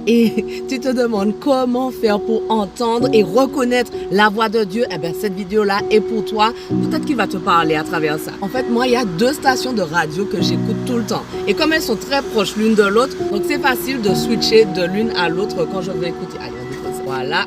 et tu te demandes comment faire pour entendre et reconnaître la voix de Dieu, eh bien cette vidéo-là est pour toi. Peut-être qu'il va te parler à travers ça. En fait, moi, il y a 2 stations de radio que j'écoute tout le temps. Et comme elles sont très proches l'une de l'autre, donc c'est facile de switcher de l'une à l'autre quand je veux écouter. Allez, on dépose. Voilà.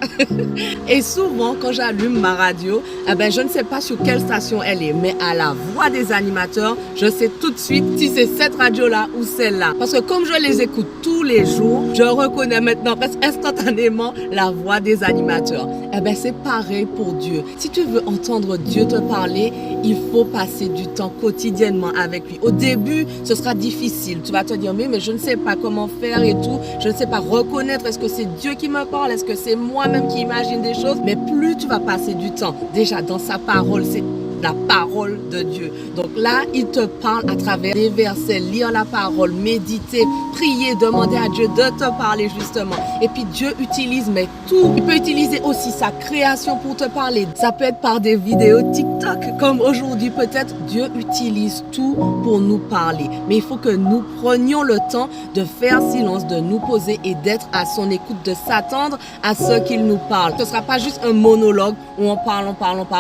Et souvent, quand j'allume ma radio, eh ben, je ne sais pas sur quelle station elle est, mais à la voix des animateurs, je sais tout de suite si c'est cette radio-là ou celle-là. Parce que comme je les écoute tous les jours, je reconnais maintenant presque instantanément la voix des animateurs. Eh ben, c'est pareil pour Dieu. Si tu veux entendre Dieu te parler, il faut passer du temps quotidiennement avec lui. Au début, ce sera difficile. Tu vas te dire, mais je ne sais pas comment faire et tout. Je ne sais pas reconnaître, est-ce que c'est Dieu qui me parle? Est-ce que c'est moi-même qui imagine des choses? Mais plus tu vas passer du temps, déjà dans sa parole, c'est la parole de Dieu. Donc là, il te parle à travers des versets, lire la parole, méditer, prier, demander à Dieu de te parler justement. Et puis Dieu utilise mais tout. Il peut utiliser aussi sa création pour te parler. Ça peut être par des vidéos TikTok, comme aujourd'hui peut-être. Dieu utilise tout pour nous parler. Mais il faut que nous prenions le temps de faire silence, de nous poser et d'être à son écoute, de s'attendre à ce qu'il nous parle. Ce ne sera pas juste un monologue où on parle,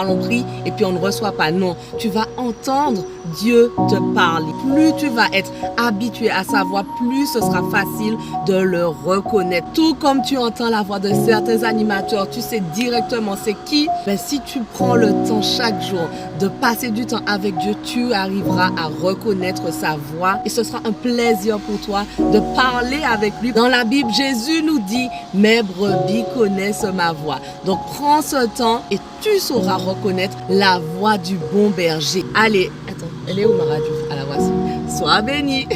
on prie et puis on ne reçoit pas. Non, tu vas entendre Dieu te parler. Plus tu vas être habitué à sa voix, plus ce sera facile de le reconnaître. Tout comme tu entends la voix de certains animateurs, tu sais directement c'est qui. Mais si tu prends le temps chaque jour de passer du temps avec Dieu, tu arriveras à reconnaître sa voix et ce sera un plaisir pour toi de parler avec lui. Dans la Bible, Jésus nous dit, mes brebis connaissent ma voix. Donc prends ce temps et tu sauras reconnaître la voix du bon berger. Allez, attends, elle est où ma radio? À la voici. Sois béni.